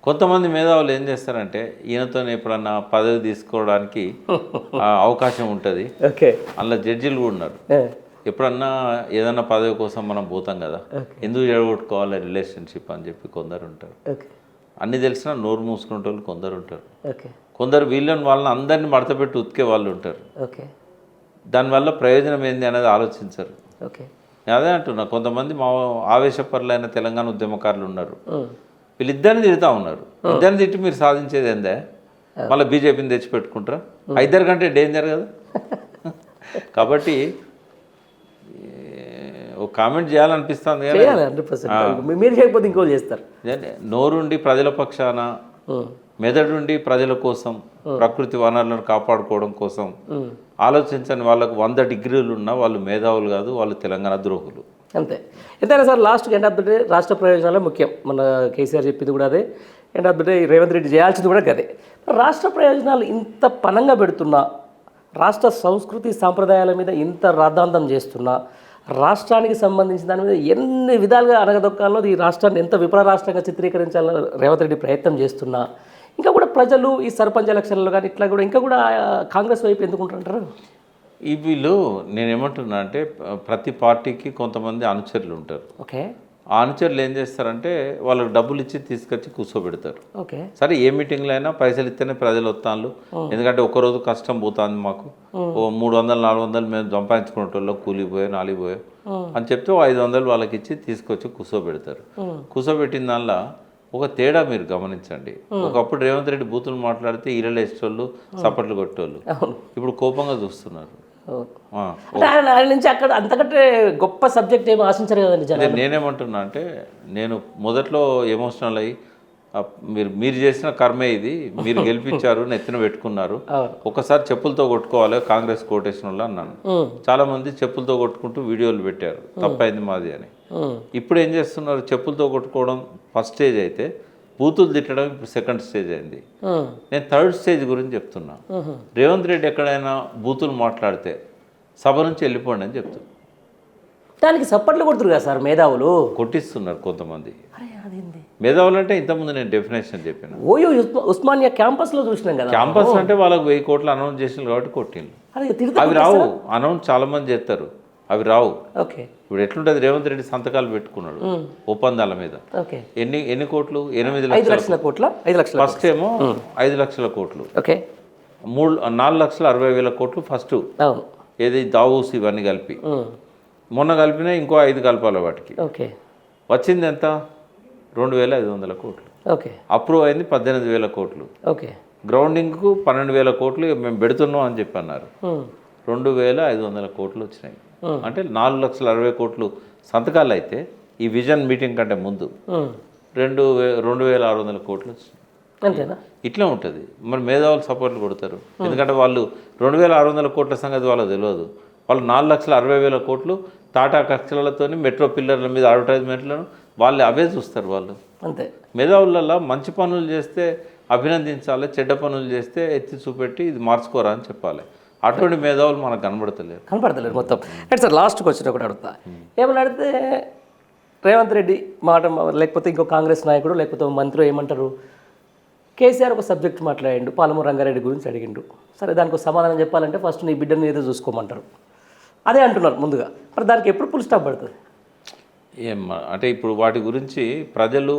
కొంతమంది మేధావులు ఏం చేస్తారంటే, ఈయనతో ఎప్పుడన్నా పదవి తీసుకోవడానికి అవకాశం ఉంటుంది. ఓకే, అందులో జడ్జిలు కూడా ఉన్నారు. ఎప్పుడన్నా ఏదన్నా పదవి కోసం మనం పోతాం కదా, ఎందుకు జడగొట్టుకోవాలి రిలేషన్షిప్ అని చెప్పి కొందరు ఉంటారు. అన్నీ తెలిసినా నోరు మూసుకునే వాళ్ళు కొందరు ఉంటారు. కొందరు వాళ్ళని అందరినీ మడతపెట్టి ఉతికే వాళ్ళు ఉంటారు. దానివల్ల ప్రయోజనం ఏంది అనేది ఆలోచించరు. అదే అంటున్నా, కొంతమంది మా ఆవేశపరులైన తెలంగాణ ఉద్యమకారులు ఉన్నారు, వీళ్ళిద్దరిని తిడుతూ ఉన్నారు. ఇద్దరిని తిట్టి మీరు సాధించేది ఏందే, మళ్ళీ బీజేపీని తెచ్చిపెట్టుకుంటారా? 5 కంటే డేంజర్ కదా. కాబట్టి ఒక కామెంట్ చేయాలనిపిస్తుంది కానీ మీరు చేయకపోతే ఇంకో చేస్తారు. నోరుండి ప్రజల పక్షాన, మెదడుండి ప్రజల కోసం, ప్రకృతి వనరులను కాపాడుకోవడం కోసం ఆలోచించని వాళ్ళకు 100 డిగ్రీలు ఉన్నా వాళ్ళు మేధావులు కాదు, వాళ్ళు తెలంగాణ ద్రోహులు. అంతే. ఎంతైనా సార్ లాస్ట్కి ఎండ్ ఆఫ్ ద డే రాష్ట్ర ప్రయోజనాలే ముఖ్యం. మన కేసీఆర్ చెప్పింది కూడా అదే, end of the day Revanth Reddy చేయాల్సింది కూడా అదే. రాష్ట్ర ప్రయోజనాలు ఇంత పనంగా పెడుతున్నా, రాష్ట్ర సంస్కృతి సాంప్రదాయాల మీద ఇంత రాద్ధాంతం చేస్తున్నా, రాష్ట్రానికి సంబంధించిన దాని మీద ఎన్ని విధాలుగా అనగదొక్కాలో, ఈ రాష్ట్రాన్ని ఎంత విఫల రాష్ట్రంగా చిత్రీకరించాలని రేవంత్ రెడ్డి ప్రయత్నం చేస్తున్నా, ఇంకా కూడా ప్రజలు ఈ సర్పంచ్ ఎలక్షన్లో కానీ ఇట్లా కూడా ఇంకా కూడా కాంగ్రెస్ వైపు ఎందుకుంటారంటారు? ఈ వీళ్ళు నేనేమంటున్నా అంటే, ప్రతి పార్టీకి కొంతమంది అనుచరులు ఉంటారు. ఓకే, ఆ అనుచరులు ఏం చేస్తారంటే, వాళ్ళకి డబ్బులు ఇచ్చి తీసుకొచ్చి కూర్చోబెడతారు. ఓకే, సరే ఏ మీటింగ్లో అయినా పైసలు ఇస్తేనే ప్రజలు వస్తాను, ఎందుకంటే ఒకరోజు కష్టం పోతుంది మాకు, ఓ 300-400 మేము సంపాదించుకునేటోళ్ళు కూలిపోయా 4 పోయా అని చెప్తే 500 వాళ్ళకి ఇచ్చి తీసుకొచ్చి కూర్చోబెడతారు. కూర్చోబెట్టిన దానిలో ఒక తేడా మీరు గమనించండి. ఒకప్పుడు రేవంత్ రెడ్డి బూతులు మాట్లాడితే ఈరలు వేసేటోళ్ళు, సపట్లు కొట్టేవాళ్ళు, ఇప్పుడు కోపంగా చూస్తున్నారు. ఆయన నుంచి అక్కడ అంతకంటే గొప్ప సబ్జెక్ట్ ఏమి ఆశించారు కదండి. నేనేమంటున్నా అంటే, నేను మొదట్లో ఎమోషనల్ అయ్యి, మీరు చేసిన కర్మే ఇది, మీరు గెలిపించారు, నెత్తిన పెట్టుకున్నారు, ఒకసారి చెప్పులతో కొట్టుకోవాలి కాంగ్రెస్ కోటేషన్ వల్ల అన్నాను. చాలా మంది చెప్పులతో కొట్టుకుంటూ వీడియోలు పెట్టారు, తప్పైంది మాది అని. ఇప్పుడు ఏం చేస్తున్నారు, చెప్పులతో కొట్టుకోవడం ఫస్ట్ స్టేజ్ అయితే, బూతులు తిట్టడం ఇప్పుడు సెకండ్ స్టేజ్ అయింది. నేను థర్డ్ స్టేజ్ గురించి చెప్తున్నా. రేవంత్ రెడ్డి ఎక్కడైనా బూతులు మాట్లాడితే సభ నుంచి వెళ్ళిపోండి అని చెప్తున్నా. దానికి సప్పట్లు కొడుతురు కదా సార్ మేధావులు, కొట్టిస్తున్నారు కొంతమంది. మేధావులు అంటే ఇంతకుముందు నేను డెఫినేషన్ చెప్పాను. ఓయో ఉస్మానియా క్యాంపస్లో చూసినాం కదా. క్యాంపస్ అంటే వాళ్ళకి 1000 కోట్లు అనౌన్స్ చేసినారు కాబట్టి కొట్టిండ్రు. అవి రావు, అనౌన్స్ చాలా మంది చేస్తారు, అవి రావు. ఓకే, ఇప్పుడు ఎట్లుంటుంది, రేవంత్ రెడ్డి సంతకాలు పెట్టుకున్నాడు ఒప్పందాల మీద. ఎన్ని కోట్లు? 8 లక్షల కోట్ల. ఫస్ట్ ఏమో 5 లక్షల కోట్లు, 4,60,000 కోట్లు ఫస్ట్. ఏది దావూస్ ఇవన్నీ కలిపి మొన్న కలిపినా ఇంకో 5 కలపాలి వాటికి. వచ్చింది ఎంత? 2,500 కోట్లు. అప్రూవ్ అయింది 18,000 కోట్లు. గ్రౌండింగ్కు 12,000 కోట్లు మేము పెడుతున్నాం అని చెప్పి అన్నారు. 2,500 కోట్లు వచ్చినాయి. అంటే 4,60,000 కోట్లు సంతకాలు అయితే, ఈ విజన్ మీటింగ్ కంటే ముందు 2,600 కోట్లు వచ్చినాయి. అంతేనా? ఇట్లా ఉంటుంది. మరి మేధావులు సపోర్ట్లు కొడతారు, ఎందుకంటే వాళ్ళు 2,600 కోట్ల సంగతి వాళ్ళకి తెలియదు. వాళ్ళు 4,60,000 కోట్లు టాటా ఖర్చులతో మెట్రో పిల్లర్ల మీద అడ్వర్టైజ్మెంట్లను వాళ్ళు అవే చూస్తారు. వాళ్ళు అంతే. మేధావులలో మంచి పనులు చేస్తే అభినందించాలి, చెడ్డ పనులు చేస్తే ఎత్తి చూపెట్టి ఇది మార్చుకోరా అని చెప్పాలి. అటువంటి మేధావులు మనకు కనబడతలేరు. కనపడతలేరు మొత్తం. రైట్ సార్, లాస్ట్ క్వశ్చన్ ఒకటి అడుగుతా. ఏమని అడిగితే రేవంత్ రెడ్డి మాట లేకపోతే ఇంకో కాంగ్రెస్ నాయకుడు లేకపోతే మంత్రి ఏమంటారు, కేసీఆర్ ఒక సబ్జెక్ట్ మాట్లాడిండు, పాలమూరు రంగారెడ్డి గురించి అడిగిండు. సరే దానికి సమాధానం చెప్పాలంటే ఫస్ట్ నీ బిడ్డని ఏదో చూసుకోమంటారు, అదే అంటున్నారు ముందుగా. మరి దానికి ఎప్పుడు ఫుల్ స్టాప్ పడుతుంది? అంటే ఇప్పుడు వాటి గురించి ప్రజలు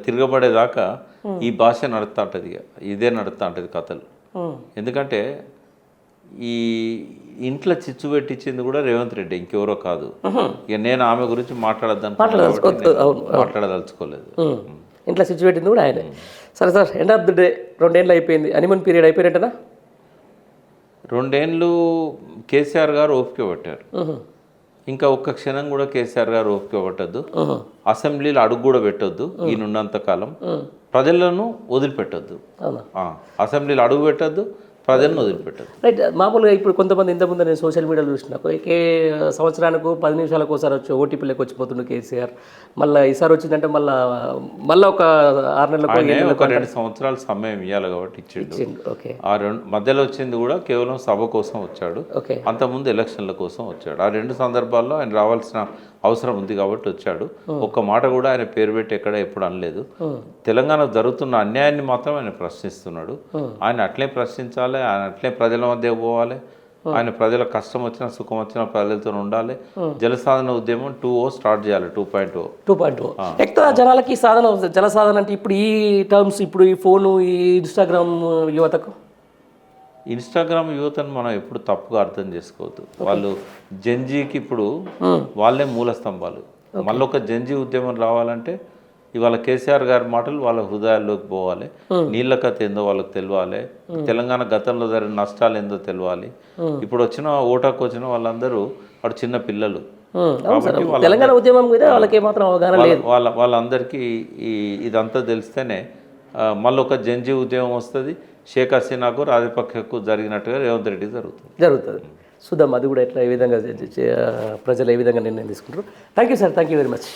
తిరగబడేదాకా ఈ భాష నడుస్తూ ఉంటుంది, ఇదే నడుస్తూ ఉంటుంది కథలు. ఎందుకంటే ఈ ఇంట్లో చిచ్చు పెట్టించింది కూడా రేవంత్ రెడ్డి, ఇంకెవరో కాదు. ఇక నేను ఆమె గురించి మాట్లాడదలుచుకోలేదు. ఇంట్లో స్విచ్ పెట్టింది కూడా ఆయనే. సరే sir, end of the day 2 ఏళ్ళు అయిపోయింది, హనీమూన్ పీరియడ్ అయిపోయినట్టేనా? 2 ఏళ్ళు కేసీఆర్ గారు ఓపిక పట్టారు. ఇంకా ఒక్క క్షణం కూడా కేసీఆర్ గారు ఓపిక పట్టద్దు, అసెంబ్లీలో అడుగు కూడా పెట్టొద్దు. ఈయన ఉన్నంత కాలం ప్రజలను వదిలిపెట్టద్దు, అసెంబ్లీలో అడుగు పెట్టద్దు, ప్రజలను వదిలిపెట్టదు. రైట్. మామూలుగా ఇప్పుడు కొంతమంది ఇంతకుముందు నేను సోషల్ మీడియాలో చూసిన సంవత్సరానికి 10 నిమిషాలకు ఒకసారి వచ్చి ఓటీపీలోకి వచ్చిపోతుండే కేసీఆర్. మళ్ళీ ఈసారి వచ్చిందంటే మళ్ళీ ఒక 6 నెలలకు ఒక 2 సంవత్సరాలు సమయం ఇవ్వాలి కాబట్టి ఇచ్చిండు. ఓకే. ఆ మధ్యలో వచ్చింది కూడా కేవలం సభ కోసం వచ్చాడు, ఓకే. అంతకుముందు ఎలక్షన్ల కోసం వచ్చాడు. ఆ 2 సందర్భాల్లో ఆయన రావాల్సిన అవసరం ఉంది కాబట్టి వచ్చాడు. ఒక్క మాట కూడా ఆయన పేరు పెట్టి ఎక్కడ ఎప్పుడు అనలేదు. తెలంగాణ జరుగుతున్న అన్యాయాన్ని మాత్రం ఆయన ప్రశ్నిస్తున్నాడు. ఆయన అట్లే ప్రశ్నించాలి, ఆయన అట్లే ప్రజల మధ్య పోవాలి. ఆయన ప్రజల కష్టం వచ్చినా సుఖం వచ్చినా ప్రజలతో ఉండాలి. జలసాధన ఉద్యమం 2.0 స్టార్ట్ చేయాలి. 2.0 ఎక్కువ జనాలకి సాధన, జలసాధన అంటే ఇప్పుడు ఈ టర్మ్స్, ఇప్పుడు ఈ ఫోను, ఈ ఇన్స్టాగ్రామ్ యువతకు. ఇన్స్టాగ్రామ్ యువతను మనం ఎప్పుడు తప్పుగా అర్థం చేసుకోవద్దు. వాళ్ళు జెన్జీకి ఇప్పుడు వాళ్ళే మూల స్తంభాలు. మళ్ళీ ఒక జెన్జీ ఉద్యమం రావాలంటే ఇవాళ కేసీఆర్ గారి మాటలు వాళ్ళ హృదయాల్లోకి పోవాలి. నీళ్ళ కథ ఏందో వాళ్ళకి తెలియాలి, తెలంగాణ గతంలో జరిగిన నష్టాలు ఏందో తెలియాలి. ఇప్పుడు వచ్చిన ఓటాకు వచ్చిన వాళ్ళందరూ వాడు చిన్న పిల్లలు కాబట్టి తెలంగాణ ఉద్యమం మీద వాళ్ళకి ఏమాత్రం అవగాహన లేదు. వాళ్ళందరికీ ఇదంతా తెలిస్తేనే మళ్ళీ ఒక జెన్జీ ఉద్యమం వస్తుంది. షేక్ హసీనాకు రాజపక్షకు జరిగినట్టుగా రేవంత్ రెడ్డి జరుగుతుంది. చూద్దాం అది కూడా ఎట్లా, ఏ విధంగా ప్రజలు ఏ విధంగా నిర్ణయం తీసుకుంటారు. Thank you sir, thank you very much.